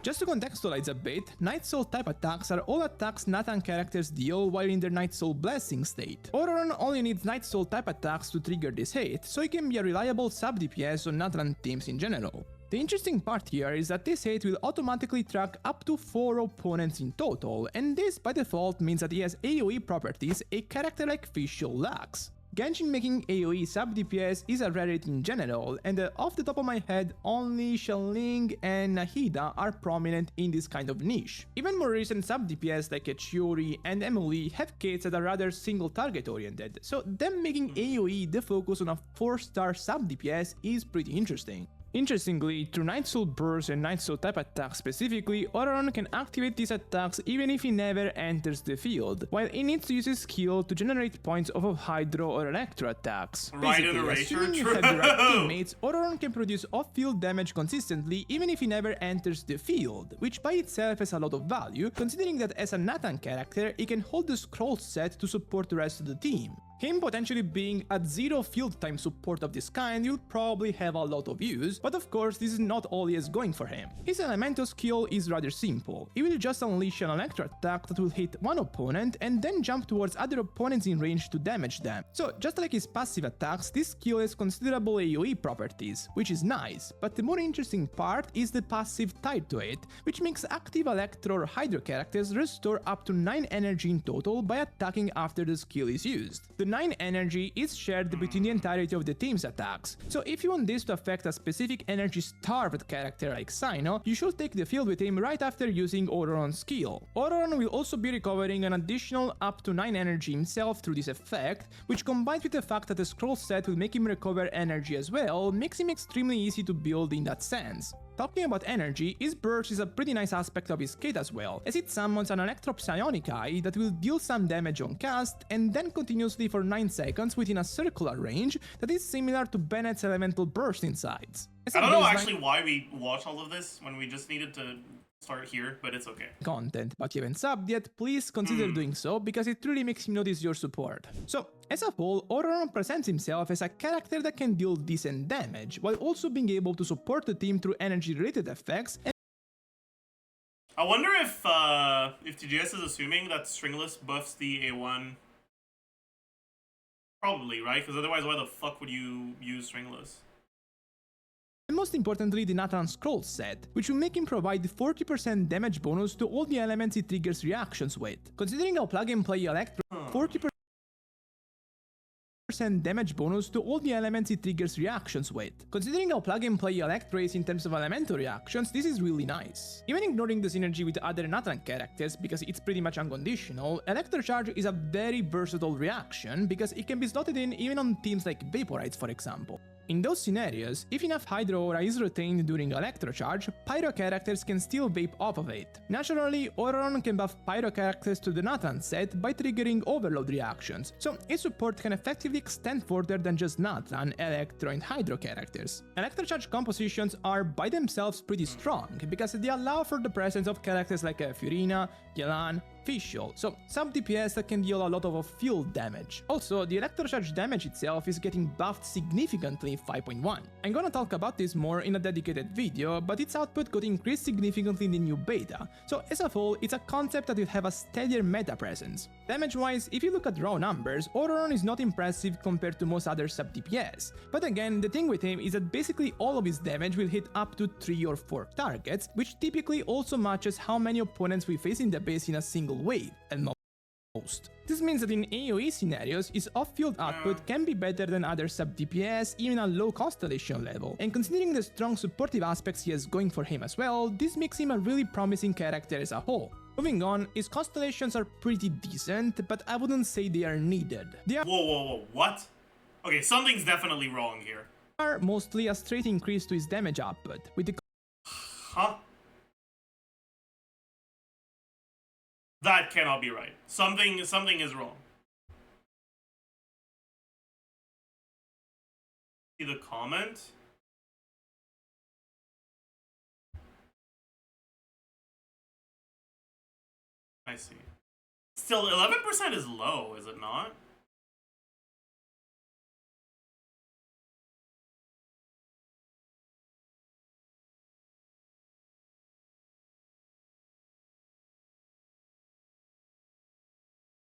Just to contextualize a bit, Night Soul type attacks are all attacks Nathan characters deal while in their Night Soul Blessing state. Ororon only needs Night Soul type attacks to trigger this hit, so he can be a reliable sub DPS on Nathan teams in general. The interesting part here is that this hit will automatically track up to 4 opponents in total, and this by default means that he has AoE properties a character like Fischl lacks. Genshin making AoE sub DPS is a rarity in general, and off the top of my head, only Xiangling and Nahida are prominent in this kind of niche. Even more recent sub DPS like Chiori and Emily have kits that are rather single target oriented, so them making AoE the focus on a 4-star sub DPS is pretty interesting. Interestingly, through Night Soul Burst and Night Soul type attacks specifically, Ororon can activate these attacks even if he never enters the field, while he needs to use his skill to generate points off of Hydro or Electro attacks. Right in Basically, erasure, assuming you true. have the right teammates, Ororon can produce off-field damage consistently even if he never enters the field, which by itself has a lot of value, considering that as a Nathan character, he can hold the scroll set to support the rest of the team. Him potentially being at 0 field time support of this kind will probably have a lot of use, but of course this is not all he has going for him. His elemental skill is rather simple. He will just unleash an electro attack that will hit one opponent and then jump towards other opponents in range to damage them. So just like his passive attacks, this skill has considerable AoE properties, which is nice, but the more interesting part is the passive tied to it, which makes active electro or hydro characters restore up to 9 energy in total by attacking after the skill is used. The 9 energy is shared between the entirety of the team's attacks, so if you want this to affect a specific energy-starved character like Sino, you should take the field with him right after using Ororon's skill. Ororon will also be recovering an additional up to 9 energy himself through this effect, which combined with the fact that the scroll set will make him recover energy as well, makes him extremely easy to build in that sense. Talking about energy, his burst is a pretty nice aspect of his kit as well, as it summons an Electro Psionic Eye that will deal some damage on cast, and then continuously for 9 seconds within a circular range that is similar to Bennett's Elemental Burst insides. As a I don't know baseline actually why we watch all of this when we just needed to start here, but it's okay. content, but you haven't subbed yet, please consider doing so because it really makes me notice your support. So, as a whole, Ororon presents himself as a character that can deal decent damage, while also being able to support the team through energy-related effects. I wonder if TGS is assuming that Stringless buffs the A1 Probably, right? Because otherwise, why the fuck would you use stringless? And most importantly, the Nathan Scroll set, which will make him provide 40% damage bonus to all the elements he triggers reactions with. Considering how plug-and-play Electro 40% damage bonus to all the elements it triggers reactions with. Considering how plug-and-play Electro is in terms of elemental reactions, this is really nice. Even ignoring the synergy with other Nathan characters because it's pretty much unconditional, Electrocharge is a very versatile reaction because it can be slotted in even on teams like Vaporites, for example. In those scenarios, if enough Hydro Aura is retained during Electrocharge, Pyro characters can still vape off of it. Naturally, Ororon can buff Pyro characters to the Nathan set by triggering Overload reactions, so its support can effectively extend further than just Nathan, Electro and Hydro characters. Electrocharge compositions are by themselves pretty strong, because they allow for the presence of characters like Furina, Yelan, Fischl, so some DPS that can deal a lot of field damage. Also, the Electrocharge damage itself is getting buffed significantly in 5.1. I'm gonna talk about this more in a dedicated video, but its output got increased significantly in the new beta, so as a whole, it's a concept that will have a steadier meta presence. Damage-wise, if you look at raw numbers, Ororon is not impressive compared to most other sub-DPS, but again, the thing with him is that basically all of his damage will hit up to 3 or 4 targets, which typically also matches how many opponents we face in the base in a single wave, and most. This means that in AoE scenarios, his off-field output can be better than other sub-DPS even at low Constellation level, and considering the strong supportive aspects he has going for him as well, this makes him a really promising character as a whole. Moving on, his constellations are pretty decent, but I wouldn't say they are needed. They Whoa, what? Okay, something's definitely wrong here. are mostly a straight increase to his damage output, with the Huh? That cannot be right. Something is wrong. See the comment? I see. Still, 11% is low, is it not?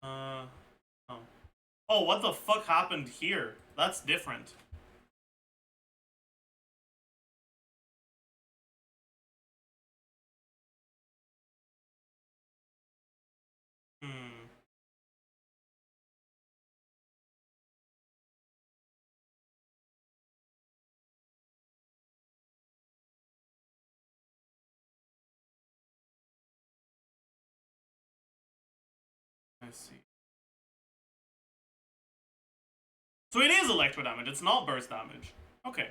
Oh. Oh, what the fuck happened here? That's different. Hmm. I see. So it is electro damage, it's not burst damage. Okay.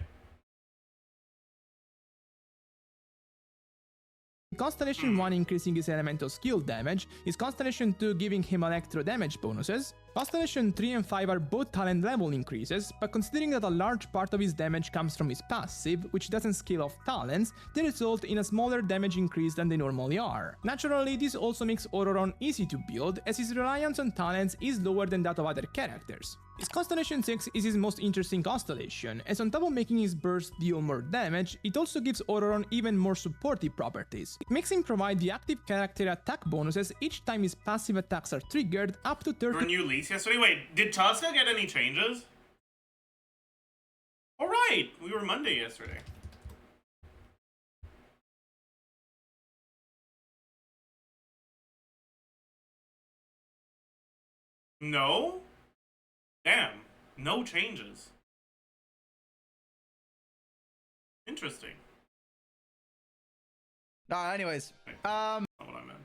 Constellation 1 increasing his elemental skill damage, is Constellation 2 giving him electro damage bonuses. Constellation 3 and 5 are both talent level increases, but considering that a large part of his damage comes from his passive, which doesn't scale off talents, they result in a smaller damage increase than they normally are. Naturally, this also makes Ororon easy to build, as his reliance on talents is lower than that of other characters. His Constellation 6 is his most interesting constellation, as on top of making his burst deal more damage, it also gives Ororon even more supportive properties. It makes him provide the active character attack bonuses each time his passive attacks are triggered, up to 30%. There were new leaks yesterday? Wait, did Chaska get any changes? Alright, we were Monday yesterday. No? Damn, no changes. Interesting. Anyways, Not what I meant.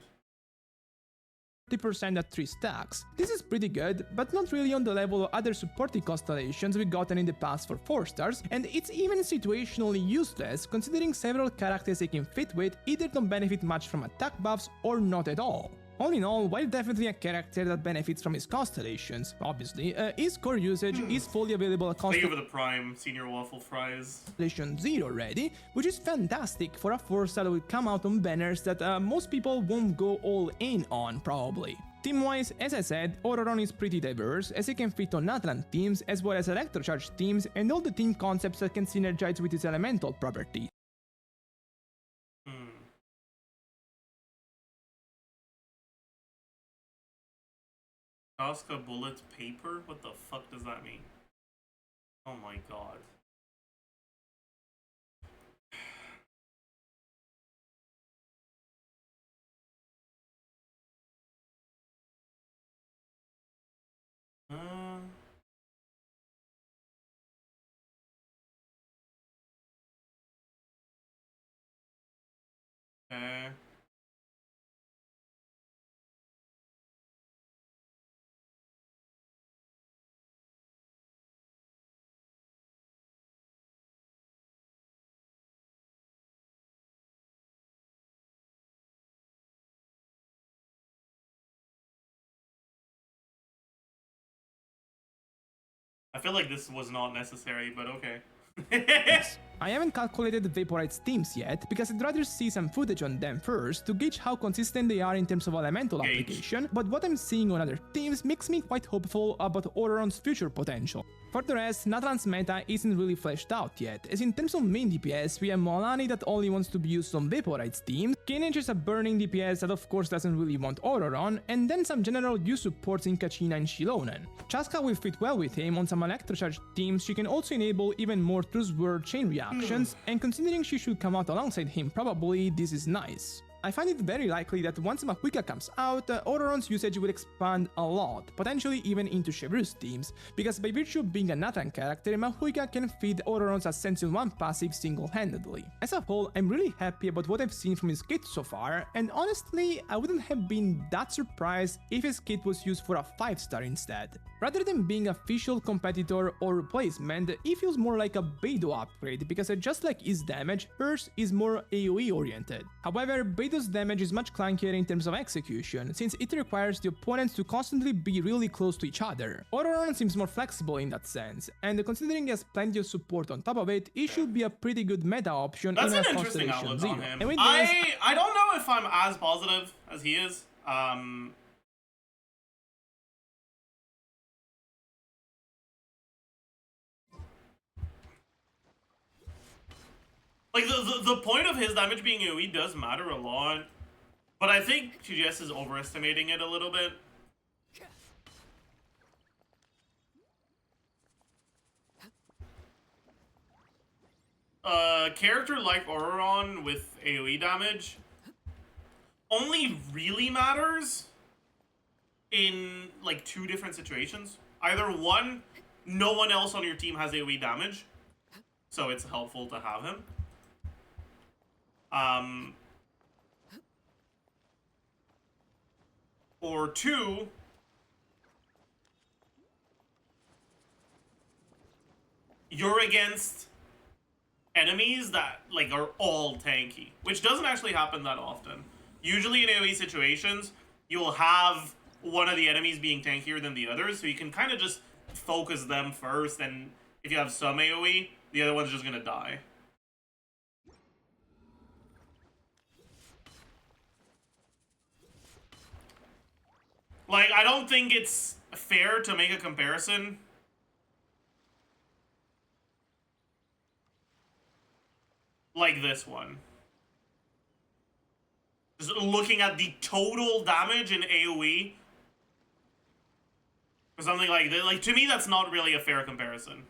30% at 3 stacks. This is pretty good, but not really on the level of other supporting constellations we've gotten in the past for 4 stars, and it's even situationally useless considering several characters they can fit with either don't benefit much from attack buffs or not at all. All in all, while definitely a character that benefits from his constellations, obviously, his core usage is fully available at Thank you for the prime senior waffle fries. Constellation 0 already, which is fantastic for a 4-star that will come out on banners that most people won't go all in on, probably. Team-wise, as I said, Ororon is pretty diverse, as he can fit on Atlant teams as well as Electrocharge teams and all the team concepts that can synergize with his elemental properties. Tosca bullet paper? What the fuck does that mean? Oh my god. Uh, okay. I feel like this was not necessary, but okay. I haven't calculated the Vaporite's teams yet, because I'd rather see some footage on them first to gauge how consistent they are in terms of elemental application, but what I'm seeing on other teams makes me quite hopeful about Ororon's future potential. For the rest, Natlan's meta isn't really fleshed out yet, as in terms of main DPS we have Moalani that only wants to be used on Vaporite's team, Kanen is a burning DPS that of course doesn't really want Ororon, and then some general use supports in Kachina and Shilonen. Chaska will fit well with him on some electrocharge teams. She can also enable even more Truce-Word chain reactions, and considering she should come out alongside him probably, this is nice. I find it very likely that once Mahuika comes out, Ororon's usage will expand a lot, potentially even into Chevreuse teams, because by virtue of being a Nathan character, Mahuika can feed Ororon's Ascension 1 passive single-handedly. As a whole, I'm really happy about what I've seen from his kit so far, and honestly, I wouldn't have been that surprised if his kit was used for a 5-star instead. Rather than being a official competitor or replacement, he feels more like a Beidou upgrade, because just like his damage, hers is more AoE oriented. However, Beidou's damage is much clunkier in terms of execution, since it requires the opponents to constantly be really close to each other. Ororon seems more flexible in that sense, and considering he has plenty of support on top of it, he should be a pretty good meta option That's in an a interesting Constellation outlook Zero. on him. And with this, I don't know if I'm as positive as he is. Like, the point of his damage being AoE does matter a lot, but I think TGS is overestimating it a little bit. Character like Ororon with AoE damage only really matters in, like, 2 different situations. Either one, no one else on your team has AoE damage, so it's helpful to have him. Or 2, you're against enemies that, like, are all tanky, which doesn't actually happen that often. Usually in AoE situations, you'll have one of the enemies being tankier than the others, so you can kind of just focus them first, and if you have some AoE, the other one's just gonna die. Like, I don't think it's fair to make a comparison like this one. Just looking at the total damage in AoE or something like that. Like, to me, that's not really a fair comparison.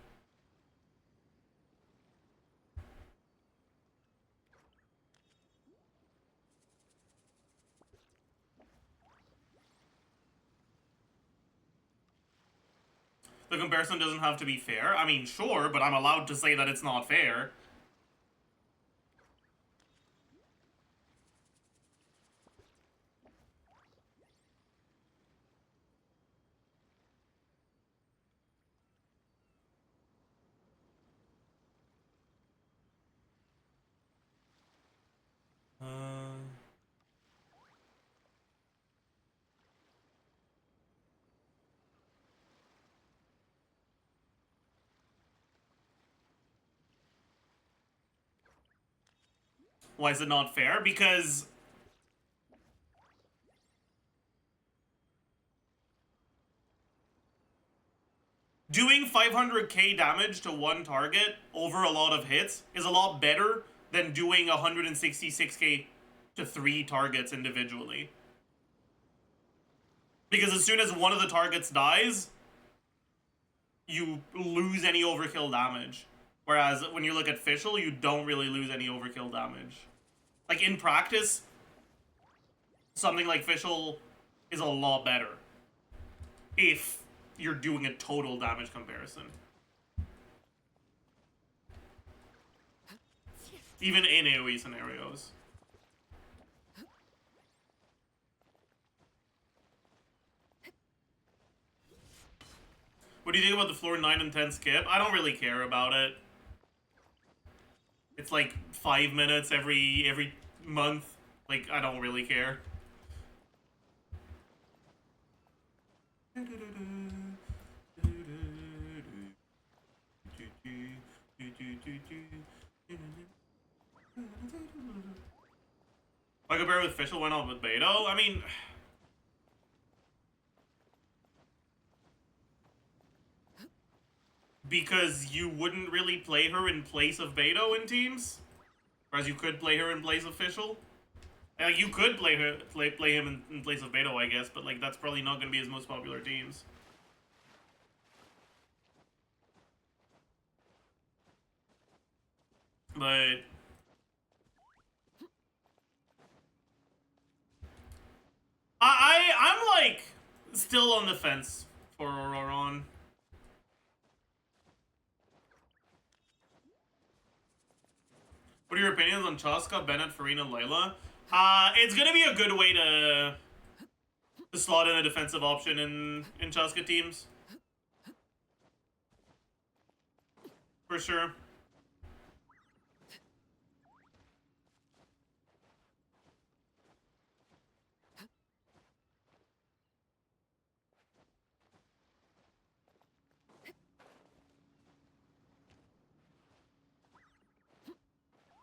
The comparison doesn't have to be fair. I mean, sure, but I'm allowed to say that it's not fair. Why is it not fair? Because doing 500k damage to one target over a lot of hits is a lot better than doing 166k to 3 targets individually. Because as soon as one of the targets dies, you lose any overkill damage. Whereas when you look at Fischl, you don't really lose any overkill damage. Like, in practice, something like Fischl is a lot better. If you're doing a total damage comparison. Even in AoE scenarios. What do you think about the floor 9 and 10 skip? I don't really care about it. It's like 5 minutes every month. Like, I don't really care. If I compare with Fischl went off with Beto, I mean, because you wouldn't really play her in place of Beto in teams, whereas you could play her in place of Fischl. Like, you could play him in place of Beto, I guess, but like that's probably not going to be his most popular teams. But I'm like still on the fence for Auroron. What are your opinions on Chaska, Bennett, Farina, Layla? It's gonna be a good way to slot in a defensive option in Chaska teams. For sure.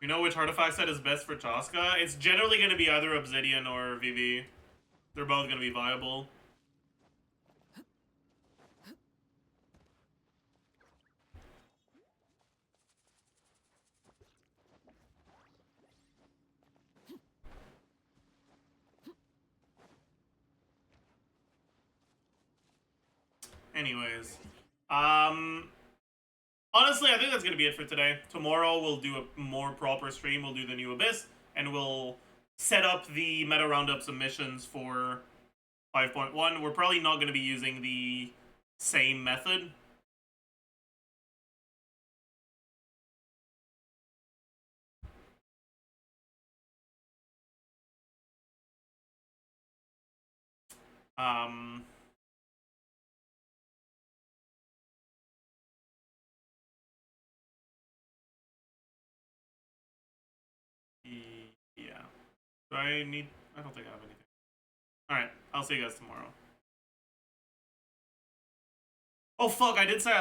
You know which artifact set is best for Chaska? It's generally going to be either Obsidian or VV. They're both going to be viable. Anyways. Honestly, I think that's going to be it for today. Tomorrow we'll do a more proper stream. We'll do the new Abyss, and we'll set up the meta roundup submissions for 5.1. We're probably not going to be using the same method. Yeah. Do I need... I don't think I have anything. Alright, I'll see you guys tomorrow. Oh fuck, I did say